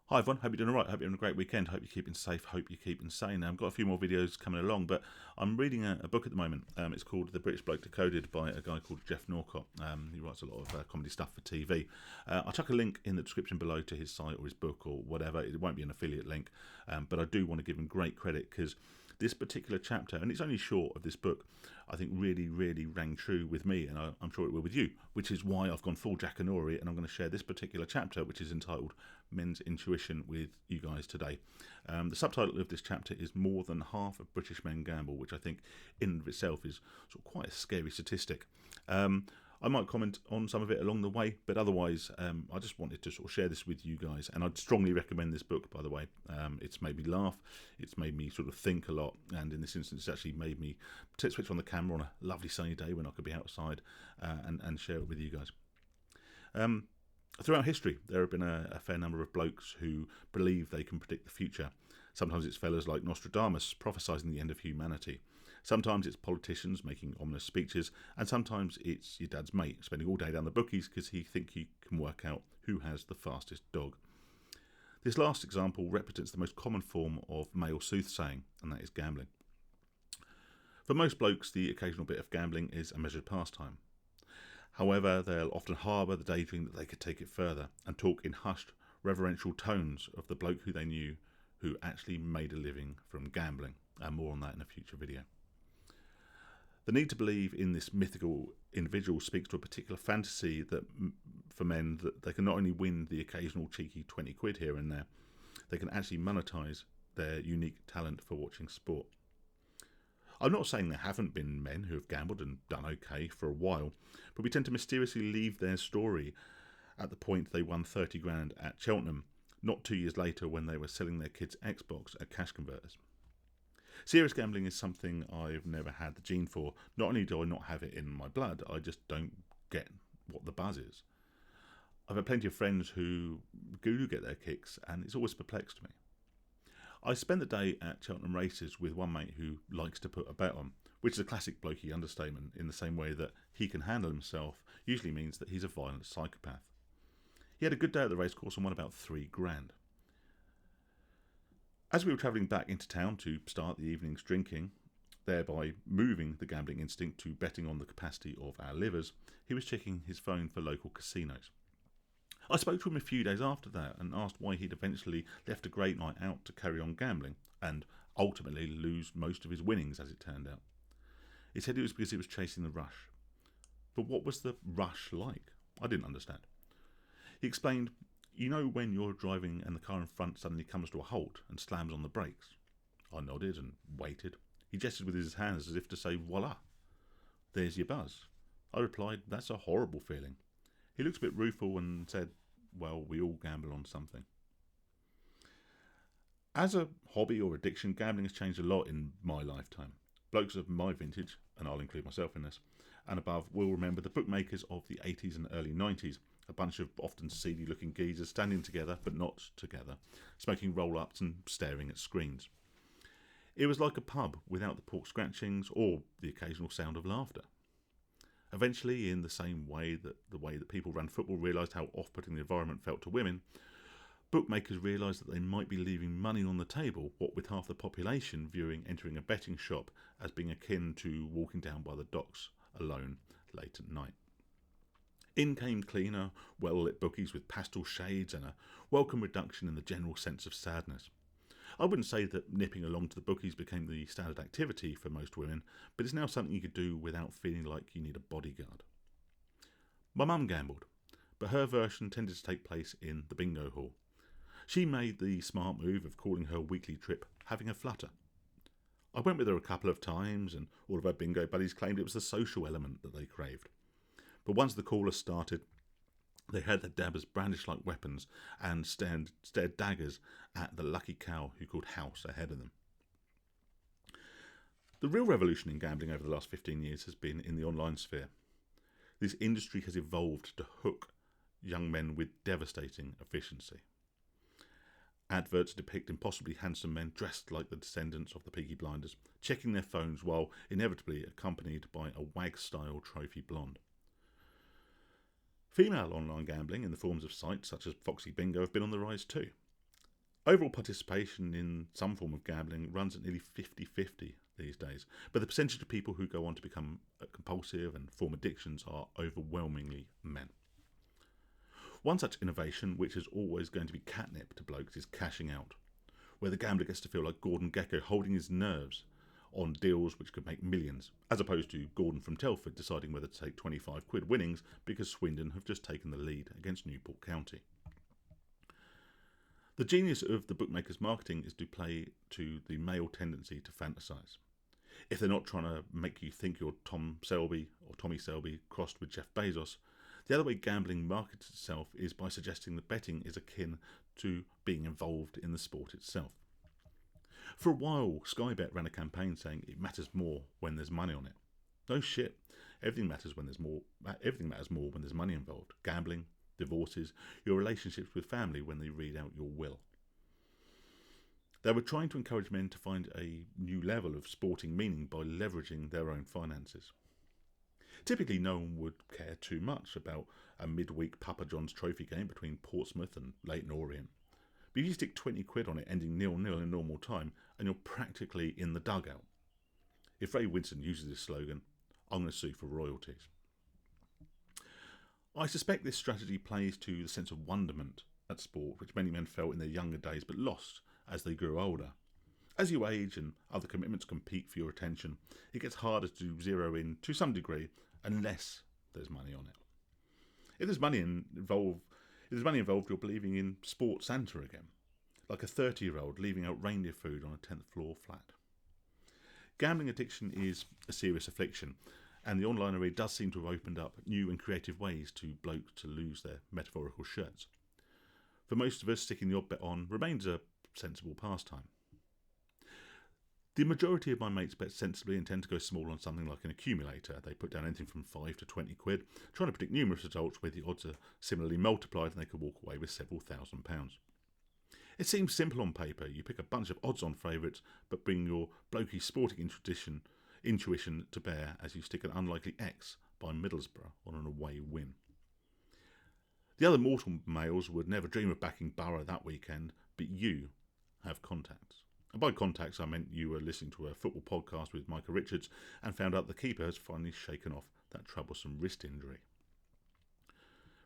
Hi everyone, hope you're doing alright, hope you're having a great weekend, hope you're keeping safe, hope you're keeping sane. Now, I've got a few more videos coming along, but I'm reading a book at the moment. It's called The British Bloke Decoded by a guy called Geoff Norcott. He writes a lot of comedy stuff for TV. I'll chuck a link in the description below to his site or his book or whatever. It won't be an affiliate link, but I do want to give him great credit because this particular chapter, and it's only short of this book, I think really rang true with me, and I'm sure it will with you, which is why I've gone full Jackanory, and I'm going to share this particular chapter, which is entitled Men's Intuition, with you guys today. The subtitle of this chapter is More Than Half of British Men Gamble, which I think in and of itself is sort of quite a scary statistic. I might comment on some of it along the way, but otherwise I just wanted to sort of share this with you guys, and I'd strongly recommend this book, by the way. It's made me laugh, it's made me sort of think a lot, and in this instance it's actually made me switch on the camera on a lovely sunny day when I could be outside and share it with you guys. Throughout history, there have been a fair number of blokes who believe they can predict the future. Sometimes it's fellas like Nostradamus prophesying the end of humanity. Sometimes it's politicians making ominous speeches, and sometimes it's your dad's mate spending all day down the bookies because he thinks he can work out who has the fastest dog. This last example represents the most common form of male soothsaying, and that is gambling. For most blokes, the occasional bit of gambling is a measured pastime. However, they'll often harbour the daydream that they could take it further and talk in hushed, reverential tones of the bloke who they knew who actually made a living from gambling, and more on that in a future video. The need to believe in this mythical individual speaks to a particular fantasy that, for men, that they can not only win the occasional cheeky 20 quid here and there, they can actually monetise their unique talent for watching sport. I'm not saying there haven't been men who have gambled and done okay for a while, but we tend to mysteriously leave their story at the point they won 30 grand at Cheltenham, not 2 years later when they were selling their kids' Xbox at cash converters. Serious gambling is something I've never had the gene for. Not only do I not have it in my blood, I just don't get what the buzz is. I've had plenty of friends who do get their kicks, and it's always perplexed me. I spent the day at Cheltenham races with one mate who likes to put a bet on, which is a classic blokey understatement in the same way that he can handle himself usually means that he's a violent psychopath. He had a good day at the racecourse and won about 3 grand. As we were travelling back into town to start the evening's drinking, thereby moving the gambling instinct to betting on the capacity of our livers, he was checking his phone for local casinos. I spoke to him a few days after that and asked why he'd eventually left a great night out to carry on gambling and ultimately lose most of his winnings, as it turned out. He said it was because he was chasing the rush. But what was the rush like? I didn't understand. He explained, you know when you're driving and the car in front suddenly comes to a halt and slams on the brakes? I nodded and waited. He gestured with his hands as if to say, voila, there's your buzz. I replied, that's a horrible feeling. He looked a bit rueful and said, well, we all gamble on something. As a hobby or addiction, gambling has changed a lot in my lifetime. Blokes of my vintage, and I'll include myself in this, and above will remember the bookmakers of the 80s and early 90s, a bunch of often seedy looking geezers standing together but not together, smoking roll-ups and staring at screens. It was like a pub without the pork scratchings or the occasional sound of laughter. Eventually, in the same way that people ran football realised how off-putting the environment felt to women, bookmakers realised that they might be leaving money on the table, what with half the population viewing entering a betting shop as being akin to walking down by the docks alone late at night. In came cleaner, well-lit bookies with pastel shades and a welcome reduction in the general sense of sadness. I wouldn't say that nipping along to the bookies became the standard activity for most women, but it's now something you could do without feeling like you need a bodyguard. My mum gambled, but her version tended to take place in the bingo hall. She made the smart move of calling her weekly trip having a flutter. I went with her a couple of times, and all of her bingo buddies claimed it was the social element that they craved. But once the caller started, they had their dabbers brandished like weapons and stared daggers at the lucky cow who called house ahead of them. The real revolution in gambling over the last 15 years has been in the online sphere. This industry has evolved to hook young men with devastating efficiency. Adverts depict impossibly handsome men dressed like the descendants of the Peaky Blinders, checking their phones while inevitably accompanied by a wag-style trophy blonde. Female online gambling in the forms of sites such as Foxy Bingo have been on the rise too. Overall participation in some form of gambling runs at nearly 50-50 these days, but the percentage of people who go on to become compulsive and form addictions are overwhelmingly men. One such innovation, which is always going to be catnip to blokes, is cashing out, where the gambler gets to feel like Gordon Gekko holding his nerves on deals which could make millions, as opposed to Gordon from Telford deciding whether to take 25 quid winnings because Swindon have just taken the lead against Newport County. The genius of the Bookmakers marketing is to play to the male tendency to fantasise. If they're not trying to make you think you're Tom Selby or Tommy Selby crossed with Jeff Bezos, the other way gambling markets itself is by suggesting that betting is akin to being involved in the sport itself. For a while, Sky Bet ran a campaign saying it matters more when there's money on it. No shit. Everything matters more when there's money involved. Gambling, divorces, your relationships with family when they read out your will. They were trying to encourage men to find a new level of sporting meaning by leveraging their own finances. Typically, no one would care too much about a midweek Papa John's trophy game between Portsmouth and Leyton Orient. But if you stick 20 quid on it ending 0-0 in normal time, and you're practically in the dugout. If Ray Winston uses this slogan, I'm going to sue for royalties. I suspect this strategy plays to the sense of wonderment at sport, which many men felt in their younger days but lost as they grew older. As you age and other commitments compete for your attention, it gets harder to zero in to some degree unless there's money on it. If there's money involved, you're believing in Sports Santa again, like a 30-year-old leaving out reindeer food on a 10th floor flat. Gambling addiction is a serious affliction, and the online array does seem to have opened up new and creative ways to blokes to lose their metaphorical shirts. For most of us, sticking the odd bet on remains a sensible pastime. The majority of my mates bet sensibly and tend to go small on something like an accumulator. They put down anything from 5 to 20 quid, trying to predict numerous results where the odds are similarly multiplied and they could walk away with several £1,000s. It seems simple on paper. You pick a bunch of odds-on favourites, but bring your blokey sporting intuition to bear as you stick an unlikely X by Middlesbrough on an away win. The other mortal males would never dream of backing Borough that weekend, but you have contacts. And by contacts, I meant you were listening to a football podcast with Micah Richards and found out the keeper has finally shaken off that troublesome wrist injury.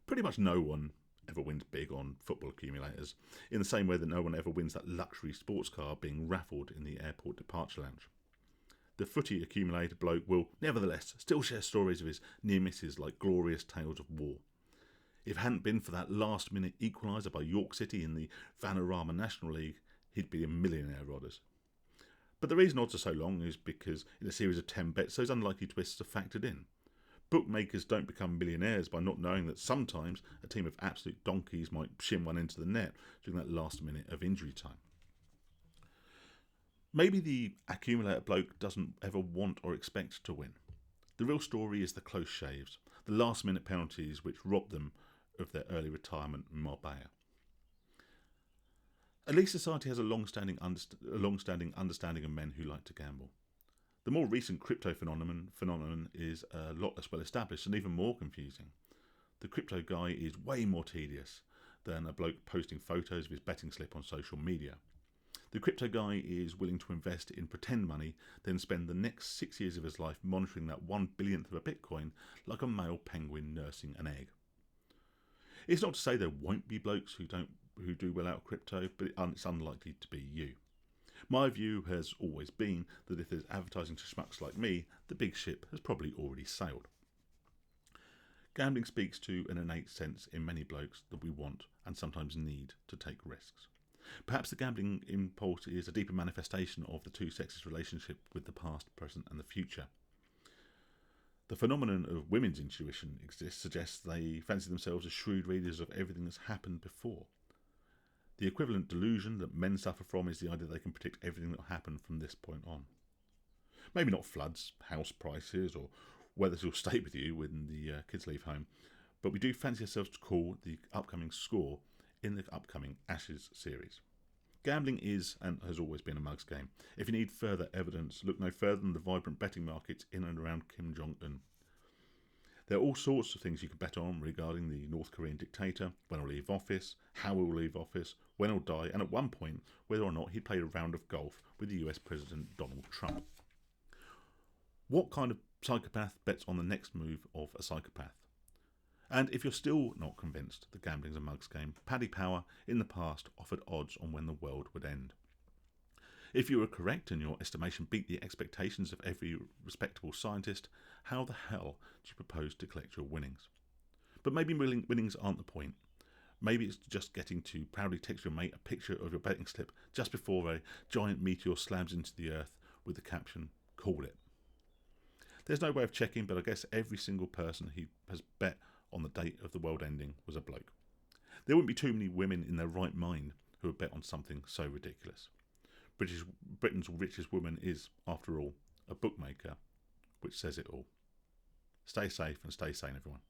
Pretty much no one ever wins big on football accumulators, in the same way that no one ever wins that luxury sports car being raffled in the airport departure lounge. The footy accumulator bloke will, nevertheless, still share stories of his near misses like glorious tales of war. If it hadn't been for that last-minute equaliser by York City in the Vanarama National League, he'd be a millionaire, Rodders. But the reason odds are so long is because in a series of 10 bets, those unlikely twists are factored in. Bookmakers don't become millionaires by not knowing that sometimes a team of absolute donkeys might shin one into the net during that last minute of injury time. Maybe the accumulator bloke doesn't ever want or expect to win. The real story is the close shaves, the last minute penalties which rob them of their early retirement in Marbella. At least society has a long-standing understanding of men who like to gamble. The more recent crypto phenomenon is a lot less well established and even more confusing. The crypto guy is way more tedious than a bloke posting photos of his betting slip on social media. The crypto guy is willing to invest in pretend money, then spend the next 6 years of his life monitoring that 1/1000th of a Bitcoin like a male penguin nursing an egg. It's not to say there won't be blokes who do well out of crypto, but it's unlikely to be you. My view has always been that if there's advertising to schmucks like me, the big ship has probably already sailed. Gambling speaks to an innate sense in many blokes that we want and sometimes need to take risks. Perhaps the gambling impulse is a deeper manifestation of the two sexes' relationship with the past, present and the future. The phenomenon of women's intuition suggests they fancy themselves as shrewd readers of everything that's happened before. The equivalent delusion that men suffer from is the idea they can predict everything that will happen from this point on. Maybe not floods, house prices, or whether she'll stay with you when the kids leave home, but we do fancy ourselves to call the upcoming score in the upcoming Ashes series. Gambling is and has always been a mug's game. If you need further evidence, look no further than the vibrant betting markets in and around Kim Jong-un. There are all sorts of things you could bet on regarding the North Korean dictator, when he'll leave office, how he'll leave office, when he'll die, and at one point, whether or not he'd played a round of golf with the US President Donald Trump. What kind of psychopath bets on the next move of a psychopath? And if you're still not convinced that gambling's a mugs game, Paddy Power in the past offered odds on when the world would end. If you were correct and your estimation beat the expectations of every respectable scientist, how the hell do you propose to collect your winnings? But maybe winnings aren't the point. Maybe it's just getting to proudly text your mate a picture of your betting slip just before a giant meteor slams into the earth with the caption, "Call it." There's no way of checking, but I guess every single person who has bet on the date of the world ending was a bloke. There wouldn't be too many women in their right mind who would bet on something so ridiculous. Britain's richest woman is, after all, a bookmaker, which says it all. Stay safe and stay sane, everyone.